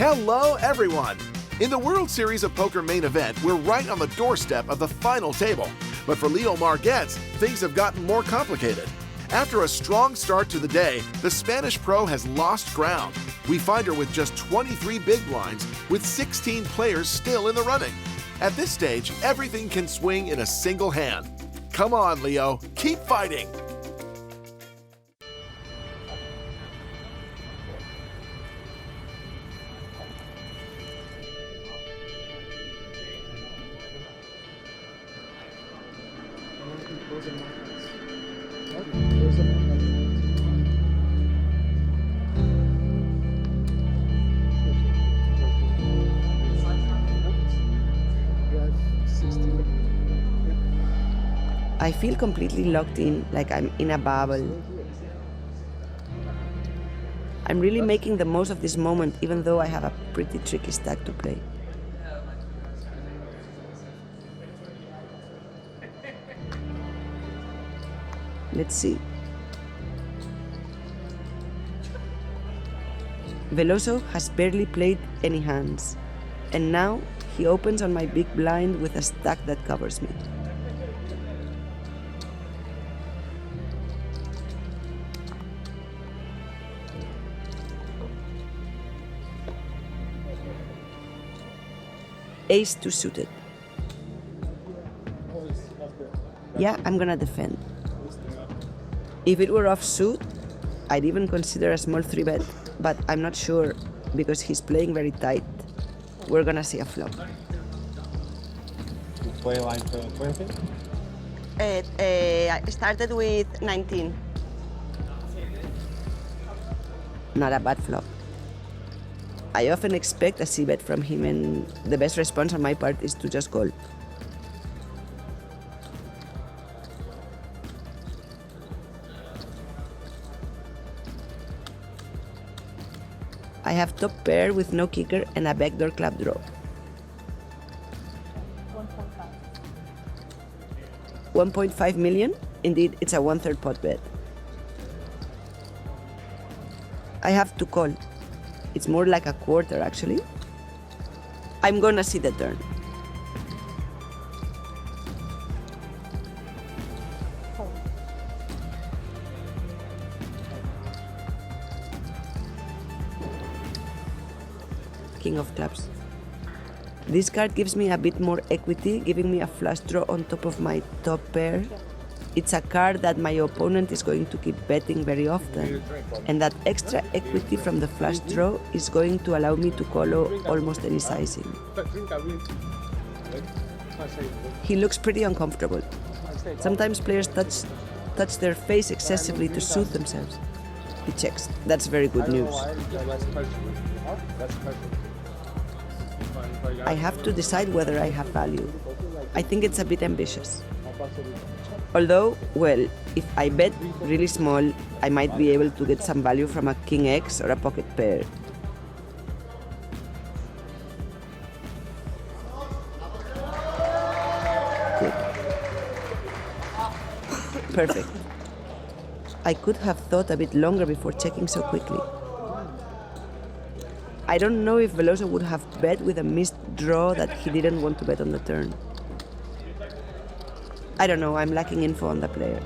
Hello, everyone! In the World Series of Poker main event, we're right on the doorstep of the final table. But for Leo Margets, things have gotten more complicated. After a strong start to the day, the Spanish pro has lost ground. We find her with just 23 big blinds, with 16 players still in the running. At this stage, everything can swing in a single hand. Come on, Leo, keep fighting! I feel completely locked in, like I'm in a bubble. I'm really making the most of this moment, even though I have a pretty tricky stack to play. Let's see. Veloso has barely played any hands, and now he opens on my big blind with a stack that covers me. Ace-2 suited. Yeah, I'm gonna defend. If it were offsuit, I'd even consider a small 3-bet, but I'm not sure because he's playing very tight. We're gonna see a flop. You play like 20? I started with 19. Not a bad flop. I often expect a c-bet from him, and the best response on my part is to just call. I have top pair with no kicker and a backdoor club draw. 1.5 million? Indeed, it's a 1/3 pot bet. I have to call. It's more like a quarter, actually. I'm gonna see the turn. King of clubs. This card gives me a bit more equity, giving me a flush draw on top of my top pair. It's a card that my opponent is going to keep betting very often, and that extra equity from the flush draw is going to allow me to call almost any sizing. He looks pretty uncomfortable. Sometimes players touch their face excessively to soothe themselves. He checks. That's very good news. I have to decide whether I have value. I think it's a bit ambitious. Although, well, if I bet really small, I might be able to get some value from a king X or a pocket pair. Good. Perfect. I could have thought a bit longer before checking so quickly. I don't know if Veloso would have bet with a missed draw that he didn't want to bet on the turn. I don't know, I'm lacking info on the player.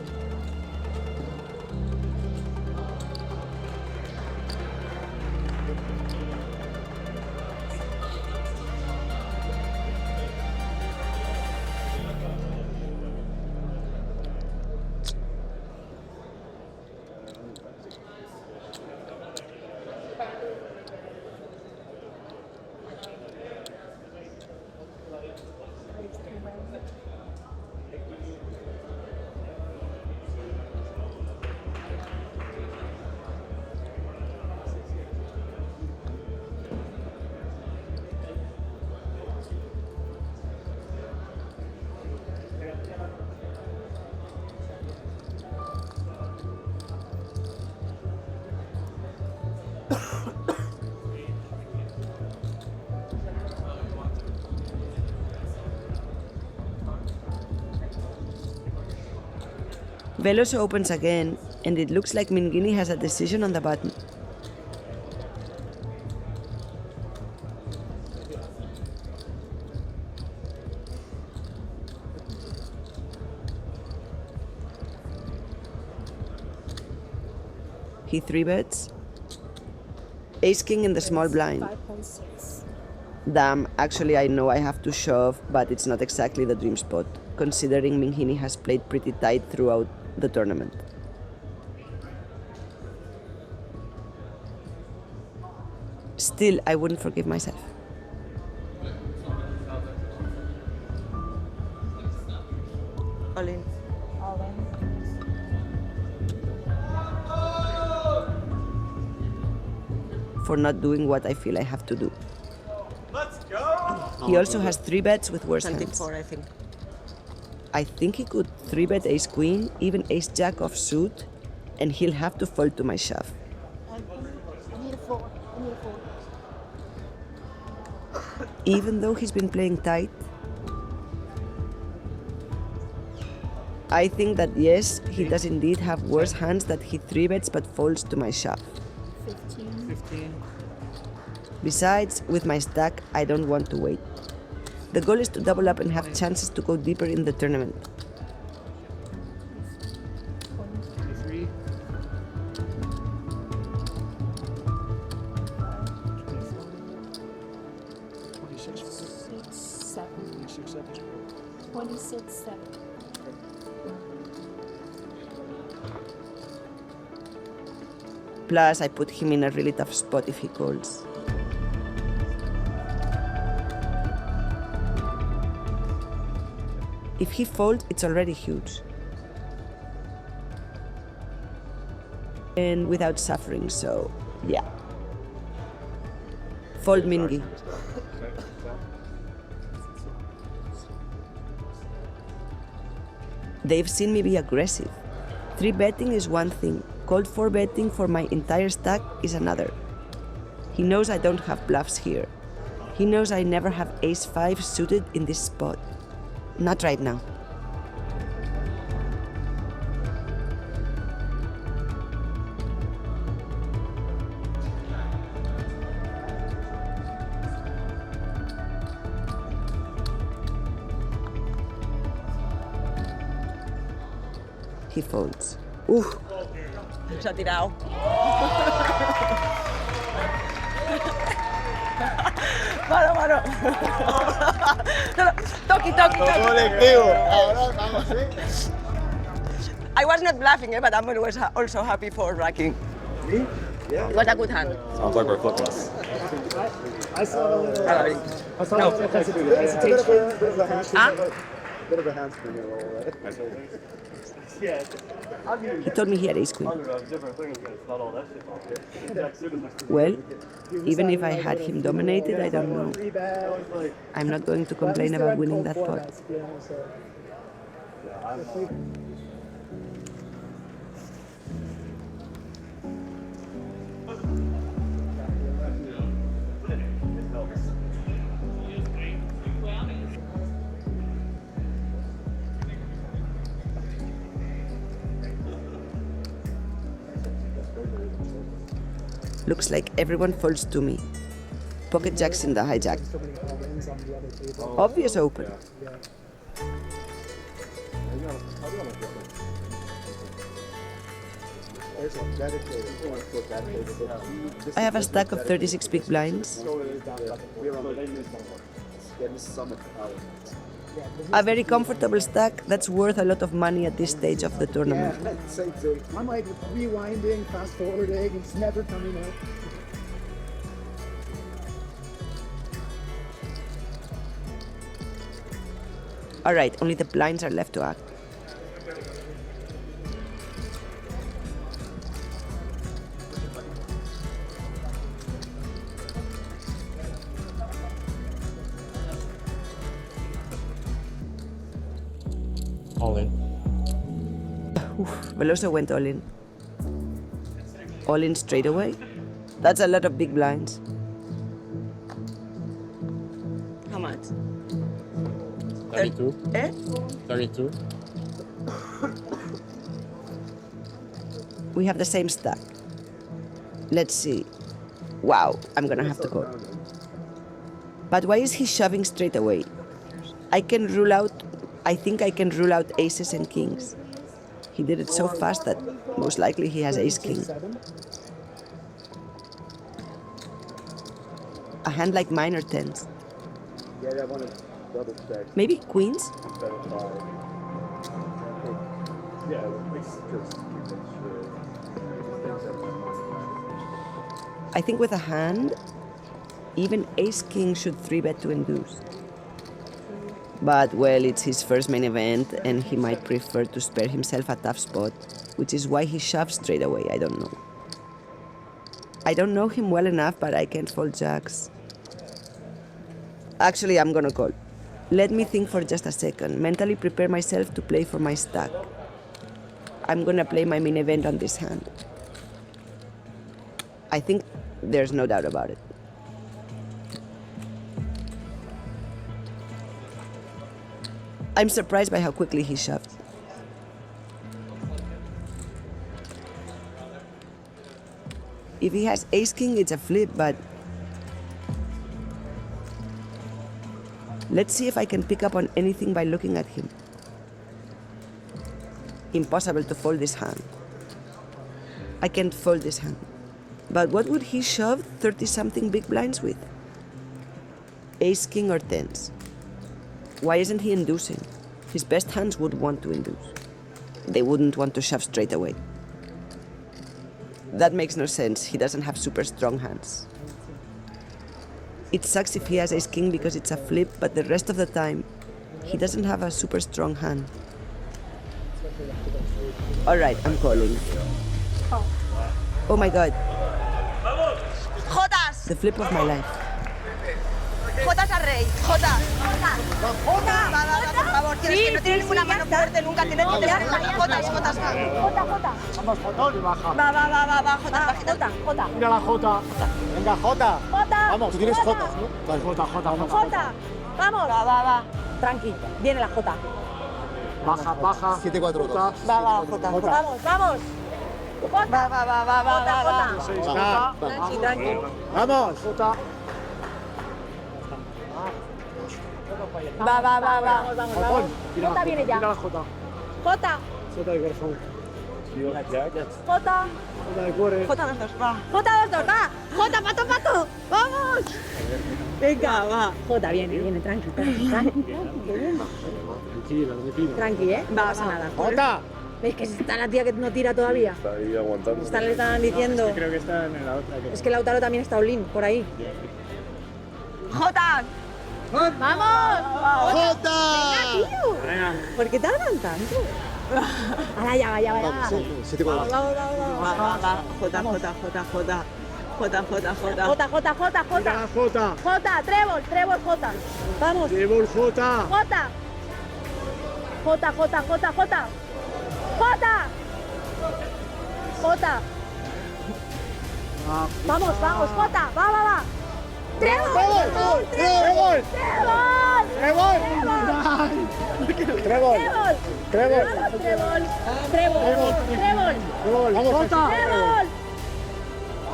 Veloso opens again, and it looks like Minghini has a decision on the button. He 3-bets. Ace-king in the small blind. 5.6. Damn, actually I know I have to shove, but it's not exactly the dream spot, considering Minghini has played pretty tight throughout the tournament. Still, I wouldn't forgive myself. All in. All in. For not doing what I feel I have to do. Let's go! He also has 3-bets with worse hands. 24, I think. I think he could 3-bet ace-queen, even ace-jack offsuit, and he'll have to fold to my shove. I need a fold. I need a fold. Even though he's been playing tight, I think that yes, he does indeed have worse hands that he 3-bets but folds to my shove. 15. 15. Besides, with my stack, I don't want to wait. The goal is to double up and have chances to go deeper in the tournament. 23. 26. 6, 7. 26, 7. 26, 7. Plus, I put him in a really tough spot if he calls. If he folds, it's already huge. And without suffering, so yeah. Fold Mingy. They've seen me be aggressive. 3-betting is one thing. Cold 4-betting for my entire stack is another. He knows I don't have bluffs here. He knows I never have ace-5 suited in this spot. Not right now. He folds. Ooh. Se ha tirado. Mano. No, toki. Colectivo. Ahora vamos, ¿sí? I was not bluffing, but I'm always also happy for racking. Me? Yeah. It was a good hand. Sounds like we're flipping. I saw a little. I saw No. a little hesitation. Bit of a hand spin. Huh? Bit of a hand spin here, all right? Yeah. He told me he had ace-queen. Different things, but it's not all that shit. Well, even if I had him dominated, I don't know. I'm not going to complain about winning that pot. Looks like everyone folds to me. Pocket jacks in the hijack. Obvious open. I have a stack of 36 big blinds. A very comfortable stack that's worth a lot of money at this stage of the tournament. I'm like rewinding, fast forwarding, it's never coming up. Alright, only the blinds are left to act. All in. Veloso went all in. All in straight away? That's a lot of big blinds. How much? 32. 32. We have the same stack. Let's see. Wow, I'm gonna have to go. But why is he shoving straight away? I think I can rule out aces and kings. He did it so fast that most likely he has ace-king. A hand like mine or tens. Yeah, that one is double check. Maybe queens? Instead of 5. Yeah, just keep it straight. I think with a hand, even ace-king should 3-bet to induce. But, well, it's his first main event, and he might prefer to spare himself a tough spot, which is why he shoves straight away, I don't know. I don't know him well enough, but I can't fold jacks. Actually, I'm gonna call. Let me think for just a second, mentally prepare myself to play for my stack. I'm gonna play my main event on this hand. I think there's no doubt about it. I'm surprised by how quickly he shoved. If he has ace-king, it's a flip, but... Let's see if I can pick up on anything by looking at him. Impossible to fold this hand. I can't fold this hand. But what would he shove 30-something big blinds with? Ace-king or tens? Why isn't he inducing? His best hands would want to induce. They wouldn't want to shove straight away. That makes no sense. He doesn't have super strong hands. It sucks if he has ace-king because it's a flip, but the rest of the time, he doesn't have a super strong hand. All right, I'm calling. Oh my God. Jotas. The flip of my life. Jotas a rey. Jotas. Jota. Va, por favor. Tienes que no tiene ninguna mano fuerte, nunca tienes que tener jotas, jotas. Vamos, Jotón y baja. Va, jotas, bajita. Mira la Jota. Venga, Jota. Vamos, tú tienes Jota. Jotas, ¿no? Vale, Jota, vamos. Jota, vamos. Va. Tranqui, viene la Jota. Baja. 7-4. Va, Jota. Vamos. Jota. Va. Tranqui. Vamos, Jota. Va. Vamos. Jota viene ya. Mira la Jota. Jota. Jota de corazón. Jota. Jota de cuore. Jota los dos, va. Jota 2-2, va. Jota, pato. Vamos. Venga, va. Jota, viene, tranqui. Tranqui, ¿eh? No pasa nada. Jota. ¿Ves que está la tía que no tira todavía? Está ahí aguantando. Le estaban diciendo. Creo que está en la otra. Es que Lautaro también está all-in, por ahí. Jota. ¡Vamos! ¡Jota! Venga, tío. ¿Por qué tardan tanto? Ahora ya va. Va. Jota. Jota. Jota, trébol, Jota. Vamos. Trébol, Jota. Jota. Vamos, Jota. Va. Trébol. Vamos, Jota.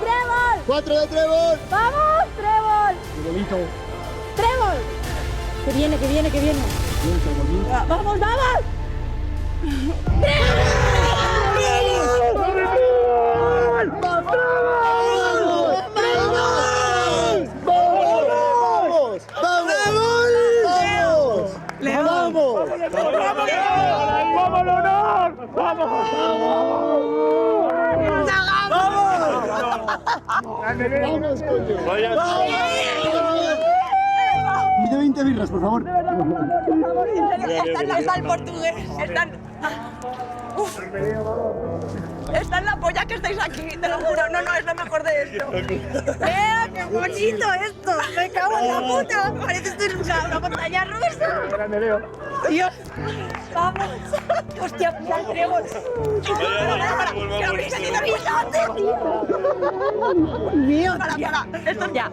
Trébol. 4 de trébol. Vamos, trébol. Trebolito. Trébol. Que viene. Vamos. Vamos, coño. Pide 20 birras, por favor. Está el portugués. Está en la polla que estáis aquí, te lo juro. No, es lo mejor de esto. ¡Qué bonito esto! ¡Me cago en la puta! Parece esto es una montaña rusa. Grande, Leo. ¡Dios! ¡Vamos! ¡Hostia, puta el trébol! ¡Que habréis tenido pilote! ¡Mío! Para. Esto es ya.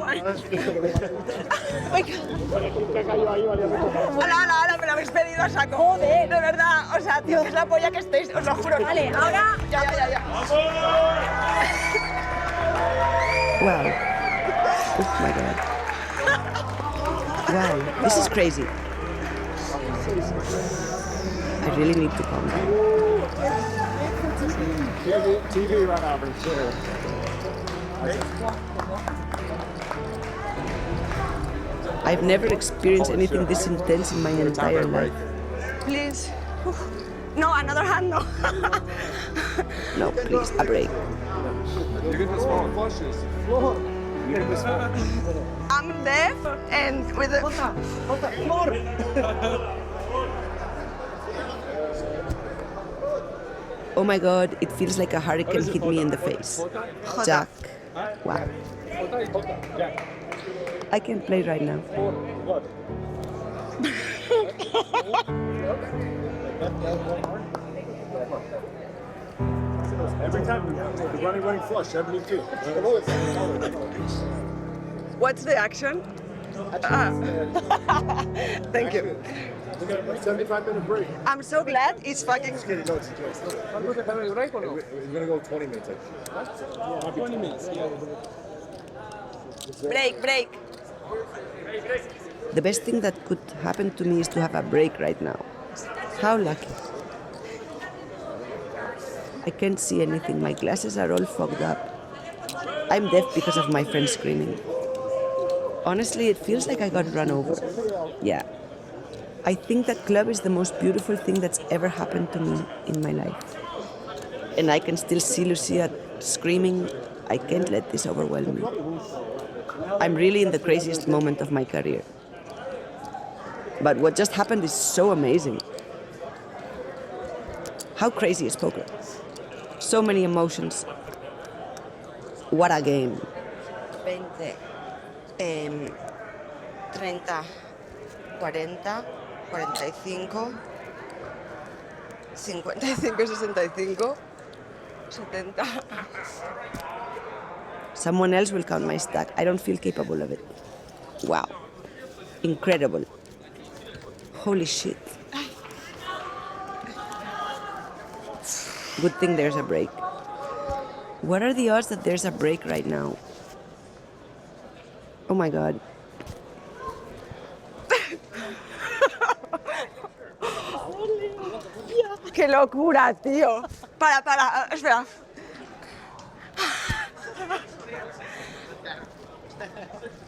¡Hala! Me lo habéis pedido a saco. Joder. De verdad, o sea, tío, es la polla que estáis, os lo juro. Vale, ahora... Ya. Wow. Oh my God. Wow, this is crazy. I really need to calm down. TV run over, sure. I've never experienced anything this intense in my entire life. Please. No, another hand, no. No, please, a break. You get this phone. Flushes. You get this phone. I'm deaf and with the... Oh my god, it feels like a hurricane hit me in the face. Jack. Wow. I can't play right now. Every time we running flush, 72. What's the action? Thank you. 75-minute break. I'm so glad it's fucking... We're gonna go 20 minutes. 20 minutes. Break. The best thing that could happen to me is to have a break right now. How lucky. I can't see anything. My glasses are all fogged up. I'm deaf because of my friends screaming. Honestly, it feels like I got run over. Yeah. I think that club is the most beautiful thing that's ever happened to me in my life. And I can still see Lucia screaming. I can't let this overwhelm me. I'm really in the craziest moment of my career. But what just happened is so amazing. How crazy is poker? So many emotions. What a game. 20, 30, 40, 45, 55, 65, 70. Someone else will count my stack. I don't feel capable of it. Wow. Incredible. Holy shit. Good thing there's a break. What are the odds that there's a break right now? Oh my god. ¡Qué locura, tío! Para, espera.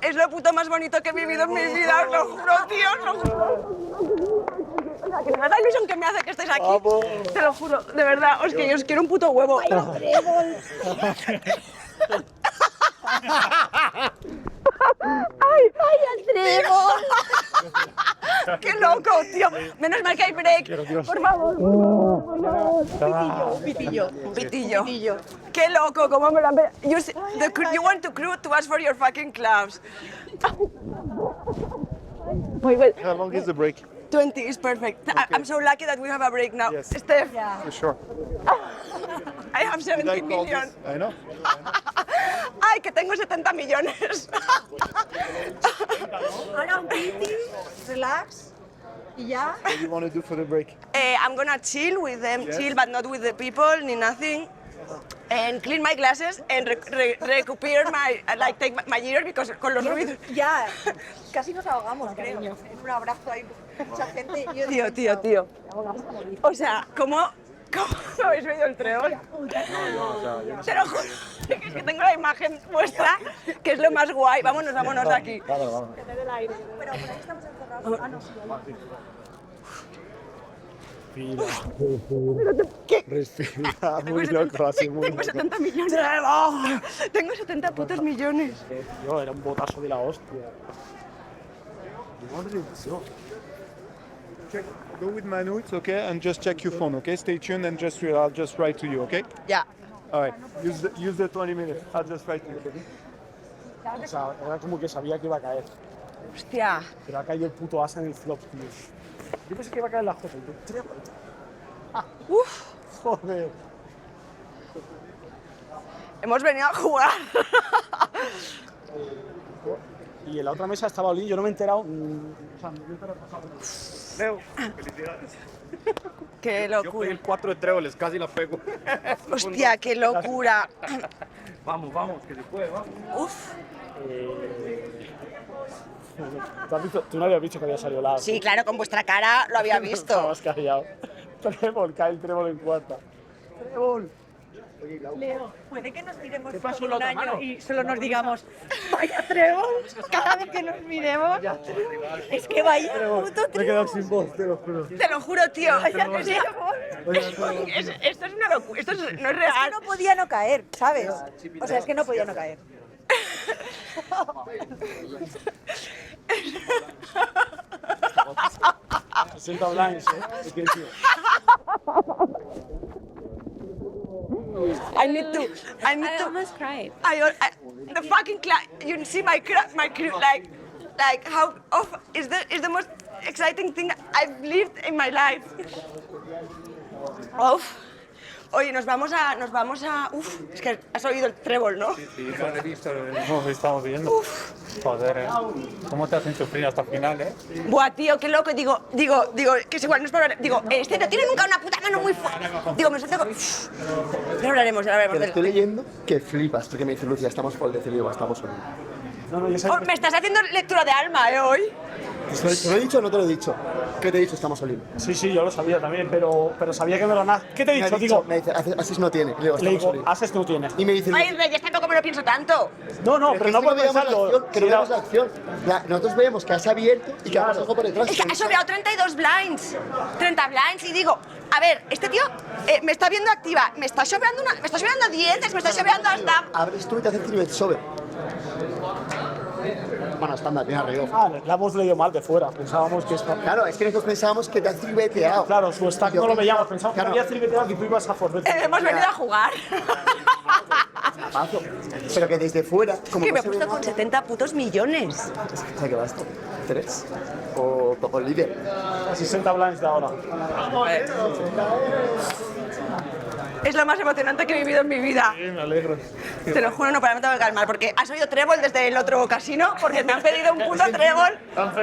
Es lo puto más bonito que he vivido en mi vida, os lo juro, tío, os lo juro. O sea, que me da ilusión que me hace que estéis aquí. Te lo juro, de verdad, yo os quiero un puto huevo. ¡Ay, vaya trébol! ¡Qué loco, tío! Menos mal que hay break. Por favor. Un pitillo. ¡Qué loco! ¿Cómo me lo han... You want to crew to ask for your fucking clubs. Muy bien. How long is the break? 20 is perfect. Okay. I'm so lucky that we have a break now. Yes. Steph. Yeah. For sure. I have 70 million. I know. ¡Ay, que tengo 70 millones! Ahora un piti, relax, y ya. What do you want to do for the break? I'm gonna chill with them, yes. Chill, but not with the people, ni nothing. And clean my glasses and recuperate my, like, take my ears because con los ruidos. Ya, casi nos ahogamos, creo. En un abrazo ahí, mucha gente. Tío. O sea, ¿cómo habéis oído el trébol? Te lo juro, es que tengo la imagen vuestra, que es lo más guay. Vámonos de aquí. Vamos. Que te dé el aire. Pero por ahí estamos encerrados. Ah, no, sí. Respira, muy loco, así muy Tengo 70 millones. Tengo 70 putos millones. Tío, era un botazo de la hostia. Go with my notes, okay, and just check your phone, okay? Stay tuned and I'll just write to you, okay? Ya. All right. Use the 20 minutes. I'll just write to you, okay? O sea, era como que sabía que iba a caer. Hostia. Pero ha caído el puto asa en el flop, tío. Yo pensé que iba a caer la J. Uf. Joder. Hemos venido a jugar. Y en la otra mesa estaba Olin, yo no me he enterado. O sea, no me he enterado. Leo, felicidades. Qué Yo locura. el 4 de tréboles, casi la pego. Hostia, qué locura. Vamos, que se puede, vamos. Uf. ¿Tú no habías visto que había salido la... Sí, claro, con vuestra cara lo había visto. Estabas callado. Trébol, cae el trébol en cuarta. Trébol. Leo, puede que nos miremos ¿Qué pasó todo la un otra año mano? y solo nos digamos, vaya trébol, cada vez que nos miremos. Es que vaya puto Me he trébol. quedado sin voz, te lo juro. Te lo juro, tío. Vaya trébol. Esto es una locura, esto no es Es que real. no podía no caer, ¿sabes? O sea, es que no podía no caer. 60 blinds, ¿eh? I need to. I almost cried. The fucking you see my crew like how is the most exciting thing I've lived in my life. Oye, nos vamos a. Uf, es que has oído el trébol, ¿no? Sí, lo he visto, lo estamos viendo. Joder, ¿cómo te hacen sufrir hasta el final, Buah, tío, qué loco. Digo, que es igual, no es para. Digo, este no tiene nunca una puta mano muy fuerte. Digo, me suelto con. Ya hablaremos. Pero estoy leyendo que flipas, porque me dice Lucia, estamos por el decir, estamos solo. No, yo sé. Me estás haciendo lectura de alma, hoy. ¿Te lo he dicho o no te lo he dicho? ¿Qué te he dicho? Estamos Olim. Sí, yo lo sabía también, pero sabía que no era nada. ¿Qué te he dicho? Digo, me dice, Asis no tiene. Le digo, Olim. Ases no tiene. Y me dice, Ay, Reyes, tampoco me lo pienso tanto. No, pero no por veíamos la pensarlo. acción, que no veíamos la acción. Nosotros veíamos que has abierto y que has ojo por detrás. Es que ha sobrado 32 blinds. 30 blinds y digo, a ver, este tío me está viendo activa, me está sobrando dientes, me está sobrando hasta. Abres tú y te haces trivet sobre. Bueno, estándar, bien arriba. La hemos leído mal de fuera. Pensábamos que esto. Claro, es que nosotros pensábamos que te has triveteado. Claro, su stack no lo veíamos. Pensábamos Claro. que había triveteado y tú ibas a forber. Hemos venido a jugar. Zapazo. Pero que desde fuera, como Que me he no se ve puesto con nada, 70 putos millones. ¿sabes qué va esto? ¿3? O el líder. 60 blinds de ahora. Es lo más emocionante que he vivido en mi vida. Sí, me alegro. Te lo juro, no, para mí me tengo que calmar, porque has oído trébol desde el otro casino, porque me han pedido un puto trébol.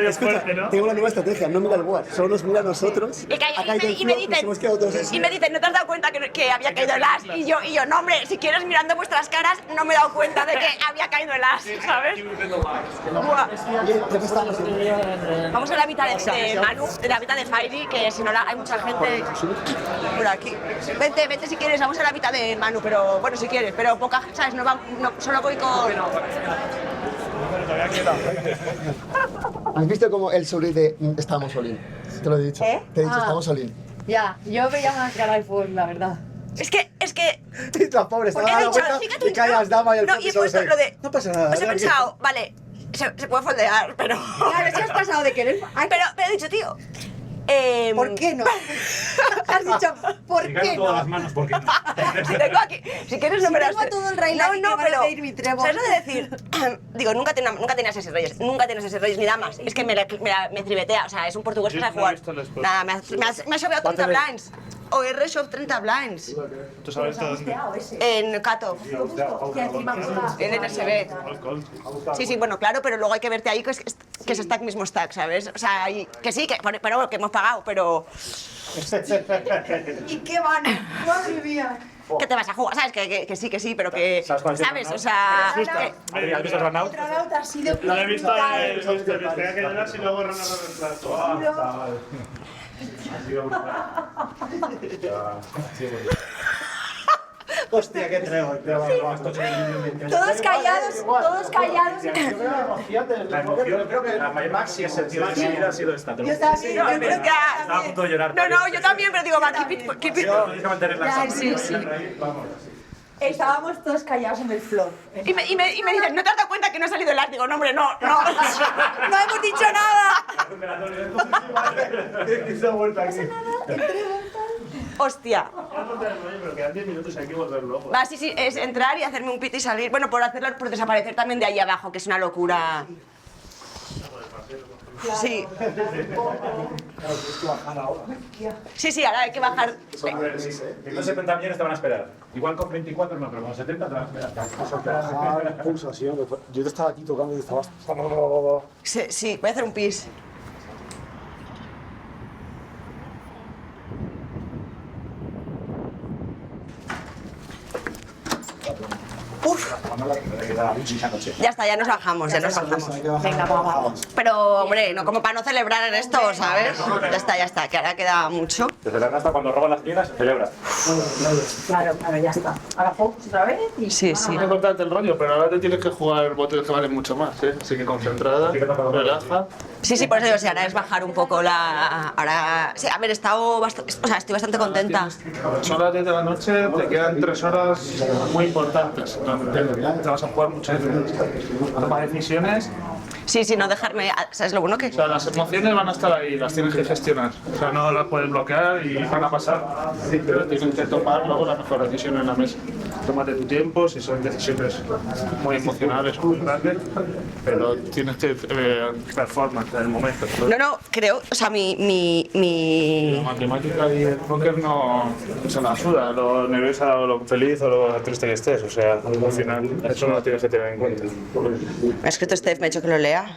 Escucha, tengo una nueva estrategia, no mira el board, solo nos mira a nosotros. Y me dicen, no te has dado cuenta que había caído el as. Y yo, no, hombre, si quieres mirando vuestras caras, no me he dado cuenta de que había caído el as, ¿sabes? Buah. Vamos a la mitad de Manu, de la mitad de Fairy, que si no hay mucha gente por aquí. Vente si quieres, vamos a la mitad de Manu, pero bueno, si quieres, pero poca, ¿sabes? No, solo voy con. ¿Has visto cómo el sobre de estamos Olim? Te lo he dicho. Te he dicho, estamos Olim. Ya, yo veía más cara de full, la verdad. Es que. Y la pobre estaba dando vueltas y callas dama y el No, y he puesto lo de. No pasa nada. Pues he pensado, vale, se puede foldear, pero. Claro, si has pasado de querer. Ay, Pero he dicho, tío. ¿por qué no? Has dicho, ¿por qué todas no? las manos, ¿por qué no? Si tengo aquí, si quieres no me las. Tengo todo el rey aquí que van a pedir mi trébol. ¿Sabes lo de decir? Digo, nunca tenías ese reyes ni damas. Es que me tribetea, o sea, es un portugués que sabe jugar. Nada, me ha sobrado 30 blinds. O he reshot 30 blinds. ¿Tú sabes dónde? En Cato. En NSB. Sí, bueno, claro, pero luego hay que verte ahí que es stack mismo stack, ¿sabes? O sea, que sí, pero que hemos pagado, pero. ¿Y qué van? Madre mía. ¿Qué te vas a jugar? ¿Sabes? Que sí, pero que. ¿Sabes? O sea. ¿Has visto el runout? Otra vez ha sido. Lo he visto en el software, tenía que llegar y luego runout en el plato. Hostia, qué trébol. Todos callados. Yo creo que la maxi es sentido de vida ha sido esta. Yo también. No, pero es que. Estaba a punto de llorar. No, yo también, pero digo, va, keep it. Tienes que mantener la Sí. Estábamos todos callados en el floor. Y me dicen, ¿no te has dado cuenta que no ha salido el as? Digo, no, hombre, no. No hemos dicho nada. Hostia. Pero quedan 10 minutos y hay que volver luego. Va, sí, es entrar y hacerme un pit y salir. Bueno, por desaparecer también de ahí abajo, que es una locura. Sí. Sí, ahora hay que bajar. Con 70 millones te van a esperar. Igual con 24 no, pero con 70 te van a esperar. Pulsación. Yo te estaba aquí tocando y estabas. Sí, voy a hacer un pis. Uf. Ya está, ya nos bajamos, ya nos bajamos. Venga, vamos. Pero, hombre, no como para no celebrar en esto, ¿sabes? Ya está, que ahora queda mucho. Se celebra hasta cuando roban las piedras, se celebra. Claro, ya está. Ahora focus otra vez y... Sí. No contarte el rollo, pero ahora te tienes que jugar botes que valen mucho más, ¿eh? Así que concentrada, relaja. Sí, por eso digo, ahora es bajar un poco la... Ahora... Sí, a ver, estoy bastante contenta. Son las 10 de la noche, te quedan 3 horas muy importantes. Te vas a jugar muchas veces. Toma decisiones. Sí, no dejarme... ¿Sabes lo bueno que...? O sea, las emociones van a estar ahí, las tienes que gestionar. O sea, no las puedes bloquear y van a pasar. Pero tienes que tomar luego la mejor decisión en la mesa. Tómate tu tiempo, si son decisiones muy emocionales o muy grandes, pero tienes que performance en el momento. No, creo, o sea, La matemática y el póker no se la suda, lo nerviosa o lo feliz o lo triste que estés. O sea, al final eso no lo tienes que tener en cuenta. Me ha escrito Steph, me ha dicho que lo lea.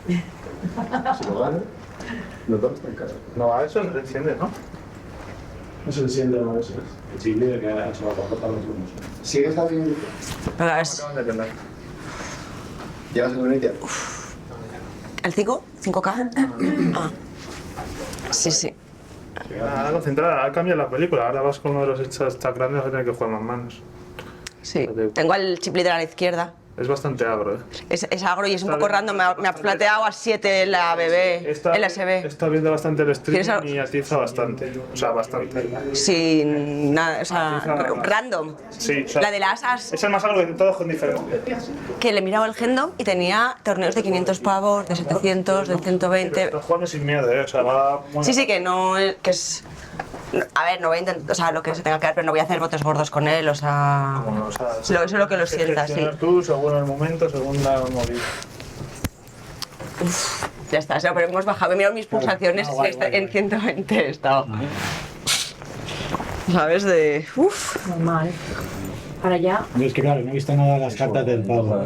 Si lo gana, los dos están en casa. No, a eso no se enciende, ¿no? No se enciende a veces. El chile que ha hecho la papota a los unos. ¿Sigues a vivir? Acaban de tener. ¿Llegas a la unidad? ¿El 5? ¿5K? Ah. Sí. Ahora concentrada, ahora cambia la película. Ahora vas con uno de los hechos tan grandes, vas a tener que jugar más manos. Sí. Tengo al chip líder a la izquierda. Es bastante agro, ¿eh? Es agro y es un poco random. Me ha plateado a 7 la BB, el SB. Está viendo bastante el stream y atiza bastante. O sea, bastante. Sin nada, o sea, random. Sí, o sea, la de las asas. es el más agro de todos con diferencia. Que le miraba el Gendo y tenía torneos de 500 pavos, de 700, de 120. Está jugando sin miedo, ¿eh? O sea, va muy... Sí, que no, que es... A ver, no voy a intentar, o sea, lo que se tenga que dar, pero no voy a hacer botes gordos con él, o sea... Bueno, o sea, eso es lo que lo sienta, sí. Tú, según el momento, según la movida. Ya está, o sea, pero hemos bajado, he mirado mis pulsaciones en 120 he estado. ¿Sabes? De... Uff. Normal. Para allá. Es que claro, no he visto nada de las cartas del pavo.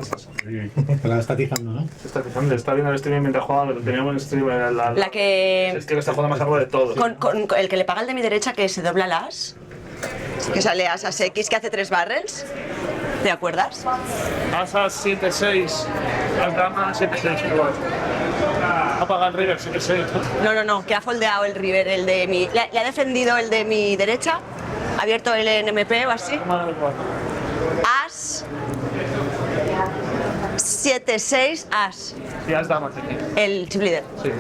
Te la está tizando, ¿no? Está tizando, está viendo el streaming mientras juega, lo teníamos en stream. La que... Es que está jugando más agro de todo. Con el que le paga el de mi derecha, que se dobla las, que sale asas X, que hace 3 barrels. ¿Te acuerdas? Asas 7-6, al dama 7-6. Ha pagado el river 7-6, ¿no? No, que ha foldeado el river, el de mi... Le ha defendido el de mi derecha, ha abierto el NMP o así. As... 7-6 as. Sí, as dama tenía. El chip leader. Sí,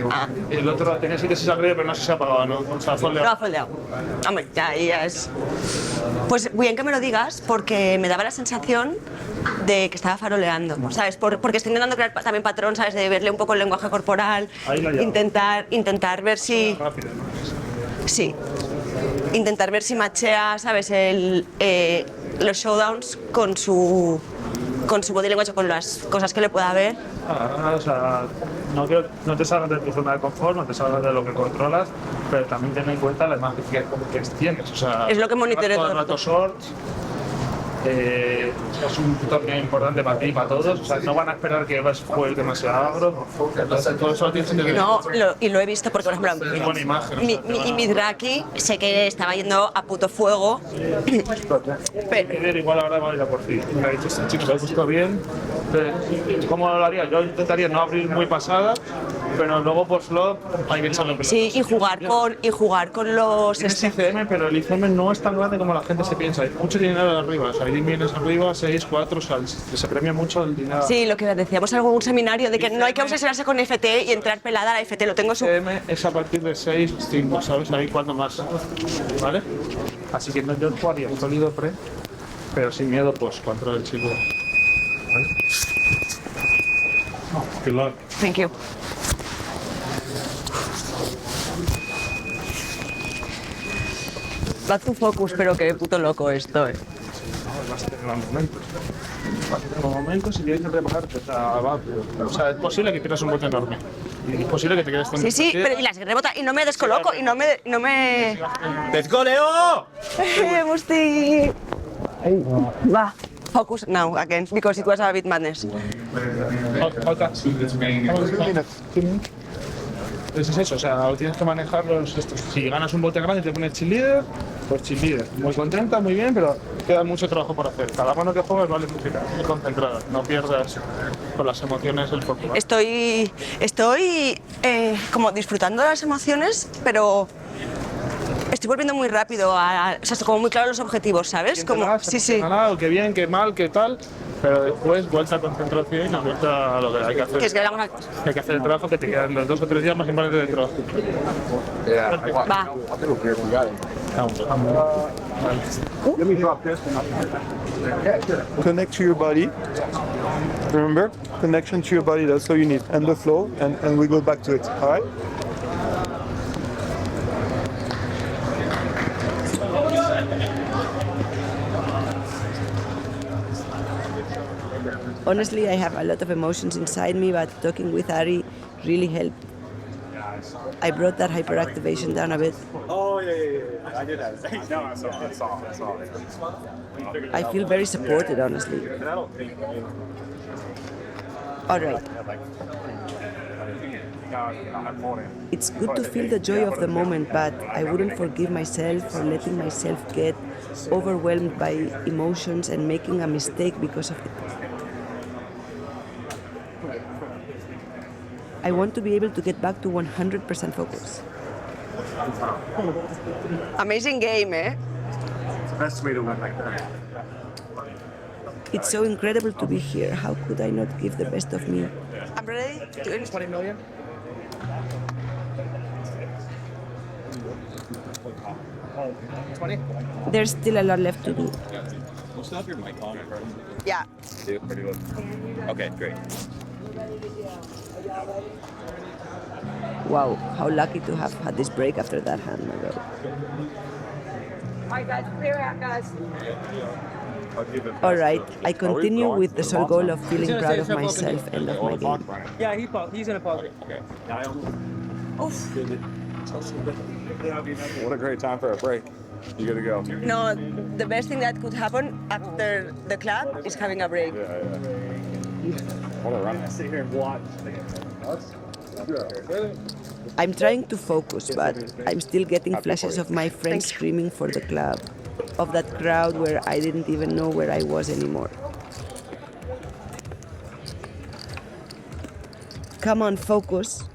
y el otro tenía 7-6 al river, pero no sé si se ha pagado, ¿no? O sea, No ha foldeado. Hombre, ya es... Pues bien que me lo digas, porque me daba la sensación de que estaba faroleando, ¿sabes? Porque estoy intentando crear también patrón, ¿sabes? De verle un poco el lenguaje corporal, intentar ver si... Sí. Intentar ver si machea, ¿sabes? Los showdowns con su body language, con las cosas que le pueda ver. O sea, no te salgas de tu zona de confort, no te salgas de lo que controlas, pero también ten en cuenta la imagen que tienes. O sea, es lo que monitoreo todo el rato shorts. Es un torneo importante para ti y para todos, o sea, no van a esperar que juegues demasiado agro, entonces todo eso lo tienes que ver. No, y lo he visto porque, por ejemplo, es buena imagen, mi Draki sé que estaba yendo a puto fuego. Pero igual ahora va a ir a por ti. Me ha dicho este chico, me ha gustado bien. ¿Cómo lo haría? Yo intentaría no abrir muy pasada, pero luego por flop hay que echarle pelotas. Sí, y jugar con los... Tienes ICM, pero el ICM no es tan grande como la gente se piensa. Hay mucho dinero arriba, o sea, hay bienes arriba, 6, 4, o sea, se premia mucho el dinero. Sí, lo que decíamos en algún seminario, de que no hay que obsesionarse con FT y entrar pelada a la FT, lo tengo ICM es a partir de 6, 5, ¿sabes? Ahí cuando más, ¿vale? Así que no, yo jugaría sólido pre, pero sin miedo, pues, contra el chico. ¿Vale? Good luck. Thank you. Va tu focus, pero qué puto loco esto, Vas a tener momentos. Vas a tener momentos y tienes que prepararte. O sea, es posible que tires un bote enorme. Y es posible que te quedes con... Sí, pero y las rebota y no me descoloco y no me... ¡Descoleo! Musti. Va. Focus now again, because it was a bit madness. Entonces es eso, o sea, tienes que manejar estos. Si ganas un bote grande te pones cheerleader, pues chimide. Muy contenta, muy bien, pero queda mucho trabajo por hacer. Cada mano que juegas vale música, muy concentrada. No pierdas con las emociones el foco. ¿Vale? Estoy como disfrutando de las emociones, pero estoy volviendo muy rápido, o sea, como muy claro los objetivos, ¿sabes? Como, sí. Nada, qué bien, qué mal, qué tal, pero después vuelta a concentración y vuelta a lo que hay que hacer. Que es que hay que hacer el trabajo que te quedan los 2 o 3 días más importantes del trabajo. Va. Let me drop this. Connect to your body. Remember, connection to your body. That's all you need, and the flow, and we go back to it. All right. Honestly, I have a lot of emotions inside me, but talking with Ari really helped. I brought that hyperactivation down a bit. Oh, yeah. I did that. No, I saw. I feel very supported, honestly. All right. It's good to feel the joy of the moment, but I wouldn't forgive myself for letting myself get overwhelmed by emotions and making a mistake because of it. I want to be able to get back to 100% focus. Amazing game, eh? It's the best way to win like that. It's so incredible to be here. How could I not give the best of me? I'm ready. 20 million? There's still a lot left to do. We'll still have your mic on, right? Yeah. Okay, great. Wow, how lucky to have had this break after that hand, my God. Alright guys, clear out guys. All right, I continue with the sole goal of feeling proud of myself and of my game. Yeah, he's gonna pause. Okay. Oof. What a great time for a break. You gotta go. No, the best thing that could happen after the club is having a break. Yeah. What a run. Sit here and watch. I'm trying to focus, but I'm still getting flashes of my friends screaming for the club, of that crowd where I didn't even know where I was anymore. Come on, focus.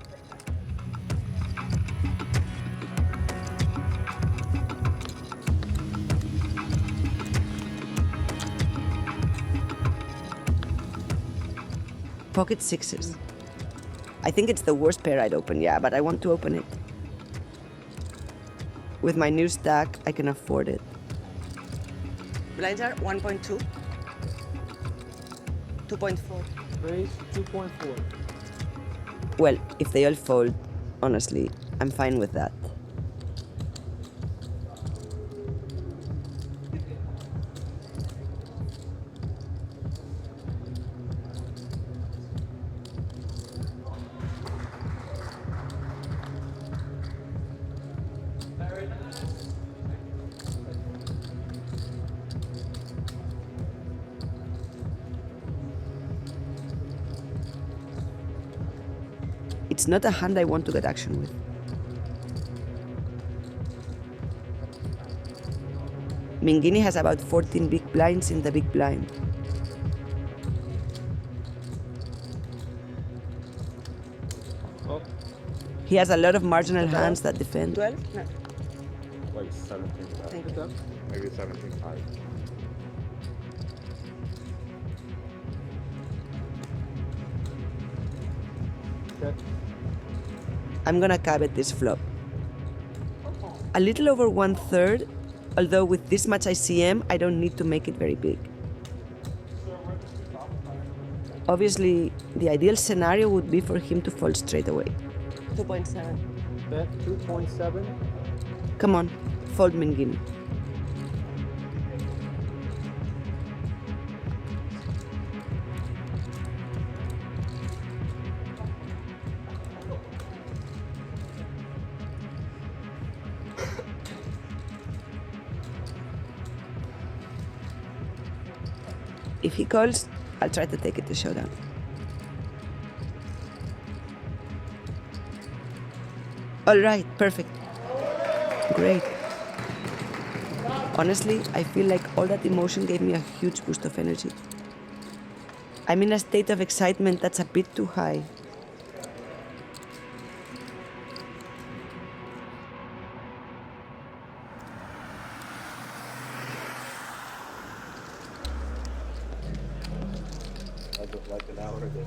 Pocket sixes. I think it's the worst pair I'd open, yeah, but I want to open it. With my new stack, I can afford it. Blinds are 1.2. 2.4. Raise 2.4. Well, if they all fold, honestly, I'm fine with that. It's not a hand I want to get action with. Mingini has about 14 big blinds in the big blind. Oh. He has a lot of marginal hands that defend. 12? No. Like 17. Thank you. Maybe 17 high. I'm gonna caveat this flop. A little over 1/3, although with this much ICM, I don't need to make it very big. Obviously, the ideal scenario would be for him to fold straight away. 2.7. Bet 2.7. Come on, fold Mingini. If he calls, I'll try to take it to showdown. All right, perfect. Great. Honestly, I feel like all that emotion gave me a huge boost of energy. I'm in a state of excitement that's a bit too high. Like an hour ago.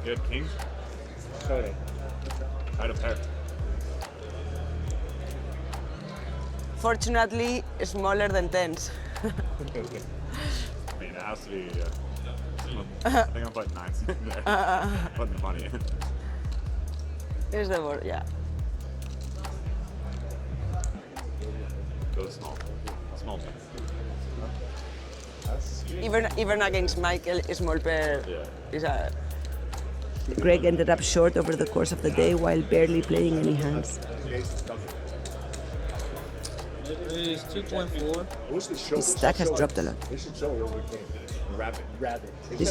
You had kings? Sorry. I had a pair. Fortunately, smaller than tens. I mean, it has to be. I think I'm putting 9 in there. Putting the money in. Here's the board, yeah. Go small. Small pair. Even against Michael, small pair is a... Greg ended up short over the course of the day while barely playing any hands. Raise 2.4. His stack has dropped a lot. This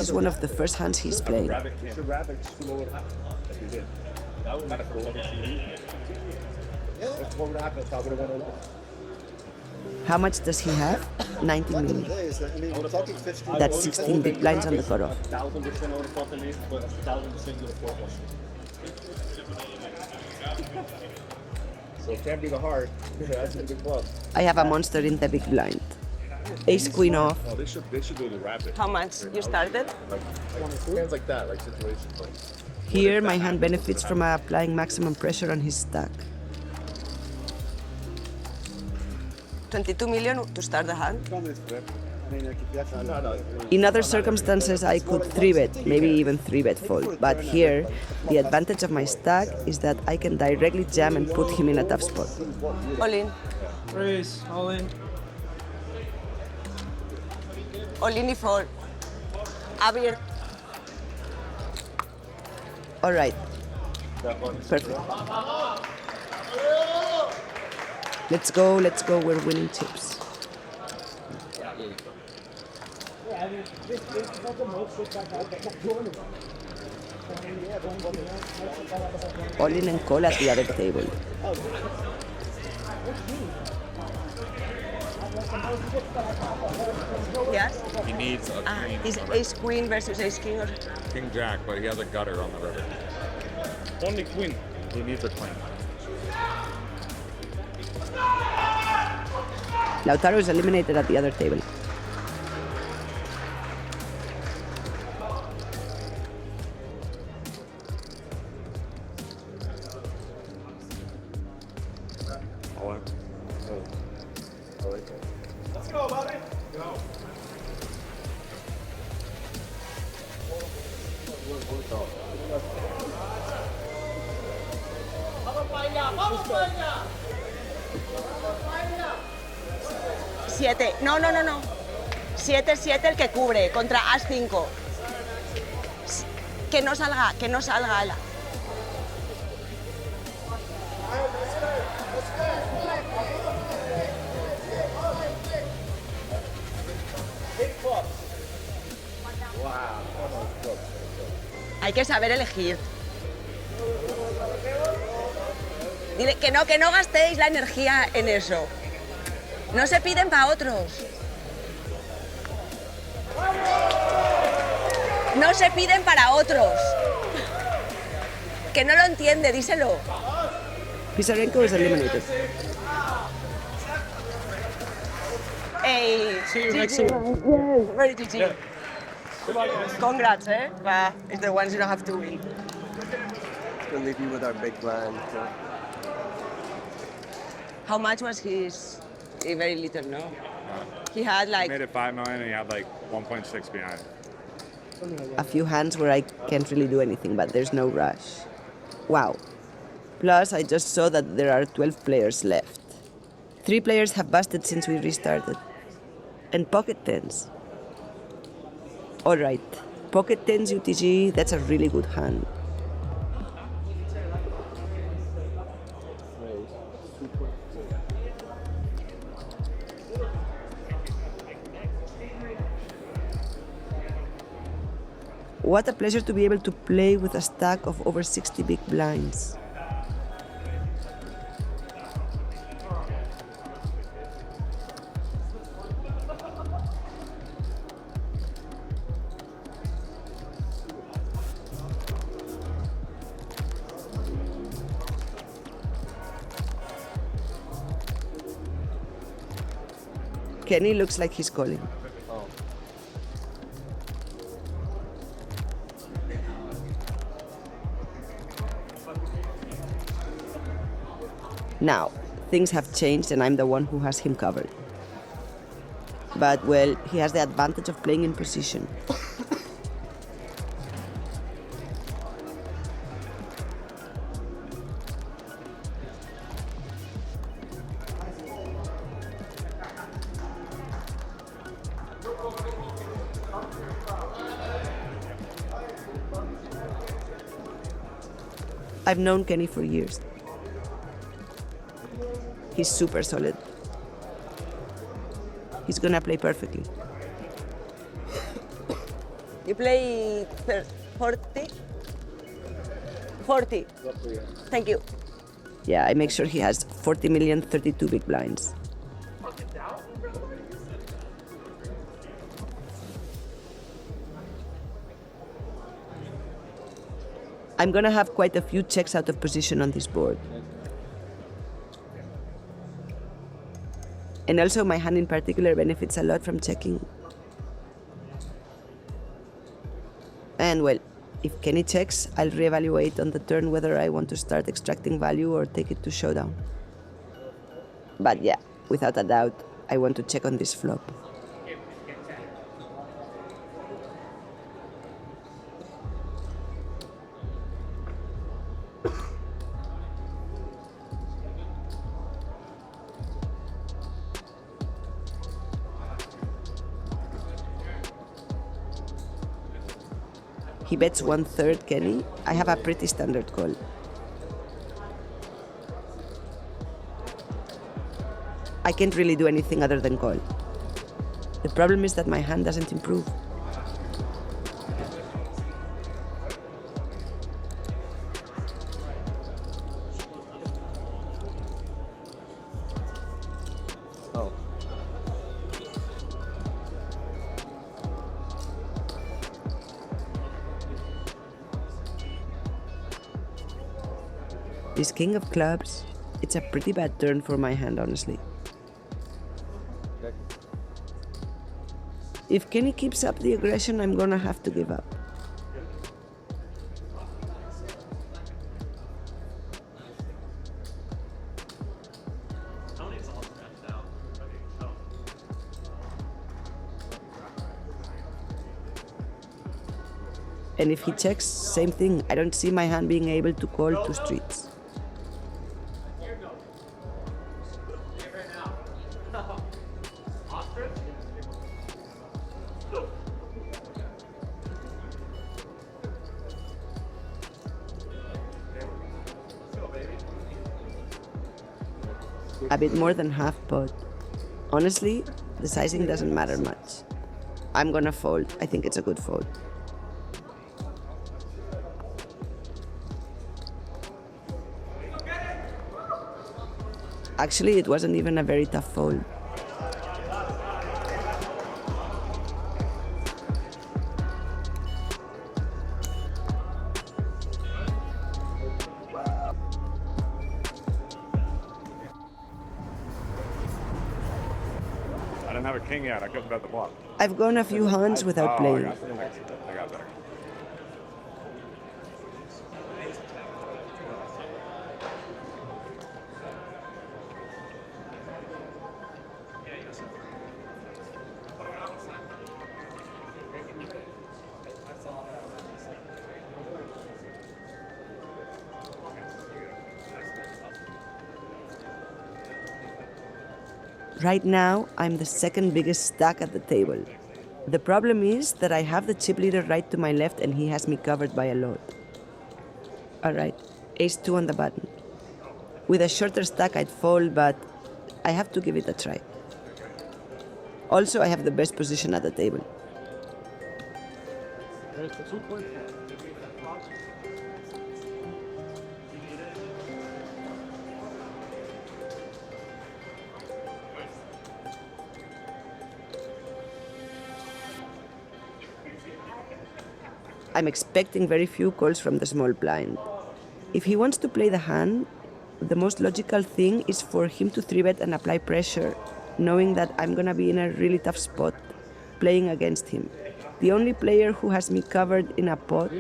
is one of the first hands he's playing. How much does he have? 90 million. That's 16 big blinds on the cutoff. So it can't be the heart. That's a big club. I have a monster in the big blind. Ace queen off. Oh, they should do the rabbit. How much you started? Like hands like that, like situations like. Here, my hand benefits from applying maximum pressure on his stack. 22 million to start the hand. In other circumstances, I could 3-bet, maybe even 3-bet fold. But here, the advantage of my stack is that I can directly jam and put him in a tough spot. All in. Raise, all in. All in y fold. Abierto. All right. Perfect. Let's go, we're winning chips. All in and call at the other table. Yes? He needs a queen. Is ace queen versus ace king or... King jack, but he has a gutter on the river. Only queen. He needs a queen. Lautaro is eliminated at the other table. Let's go, buddy. Go. Siete. No. 7-7 el que cubre contra as 5. Que no salga. Hay que saber elegir. Dile que no gastéis la energía en eso. No se piden para otros. No se piden para otros. Que no lo entiende, díselo. Pisarenko is eliminated. Hey, See you next GG. week. Yes, very GG. Congrats, but it's the ones you don't have to win. We'll leave you with our big blind. How much was his? Very little, no? He had He like... made it 5 million and he had like 1.6 behind. A few hands where I can't really do anything, but there's no rush. Wow. Plus, I just saw that there are 12 players left. 3 players have busted since we restarted. And pocket tens. All right. Pocket tens UTG, that's a really good hand. What a pleasure to be able to play with a stack of over 60 big blinds. Kenny looks like he's calling. Oh. Now, things have changed and I'm the one who has him covered. But, well, he has the advantage of playing in position. I've known Kenny for years. He's super solid. He's gonna play perfectly. You play 40? 40. Thank you. Yeah, I make sure he has 40,032 big blinds. I'm gonna have quite a few checks out of position on this board. And also my hand in particular benefits a lot from checking. And well, if Kenny checks, I'll reevaluate on the turn whether I want to start extracting value or take it to showdown. But yeah, without a doubt, I want to check on this flop. He bets 1/3 Kenny. I have a pretty standard call. I can't really do anything other than call. The problem is that my hand doesn't improve. Oh. This king of clubs, it's a pretty bad turn for my hand, honestly. Okay. If Kenny keeps up the aggression, I'm gonna have to give up. And if he checks, same thing. I don't see my hand being able to call two streets. A bit more than half pot. Honestly, the sizing doesn't matter much. I'm gonna fold. I think it's a good fold. Actually, it wasn't even a very tough fold. I didn't have a king yet. I couldn't bet the flop. I've gone a few hands without playing. I got better. Right now, I'm the second biggest stack at the table. The problem is that I have the chip leader right to my left and he has me covered by a lot. Alright, ace-2 on the button. With a shorter stack I'd fold, but I have to give it a try. Also, I have the best position at the table. I'm expecting very few calls from the small blind. If he wants to play the hand, the most logical thing is for him to 3-bet and apply pressure knowing that I'm gonna be in a really tough spot playing against him. The only player who has me covered in a pot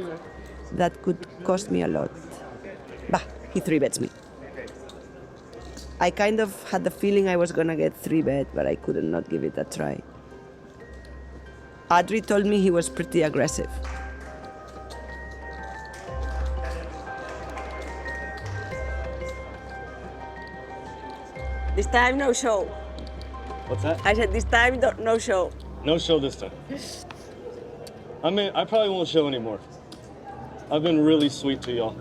that could cost me a lot. Bah, he 3-bets me. I kind of had the feeling I was gonna get 3-bet, but I couldn't not give it a try. Adri told me he was pretty aggressive. This time, no show. What's that? I said this time, no show. No show this time. I mean, I probably won't show anymore. I've been really sweet to y'all.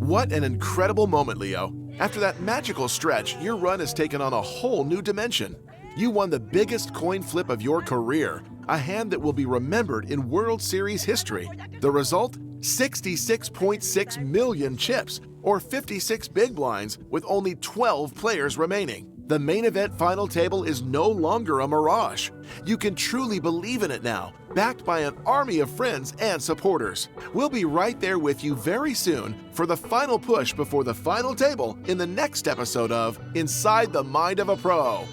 What an incredible moment, Leo. After that magical stretch, your run has taken on a whole new dimension. You won the biggest coin flip of your career, a hand that will be remembered in World Series history. The result? 66.6 million chips, or 56 big blinds, with only 12 players remaining. The main event final table is no longer a mirage. You can truly believe in it now, backed by an army of friends and supporters. We'll be right there with you very soon for the final push before the final table in the next episode of Inside the Mind of a Pro.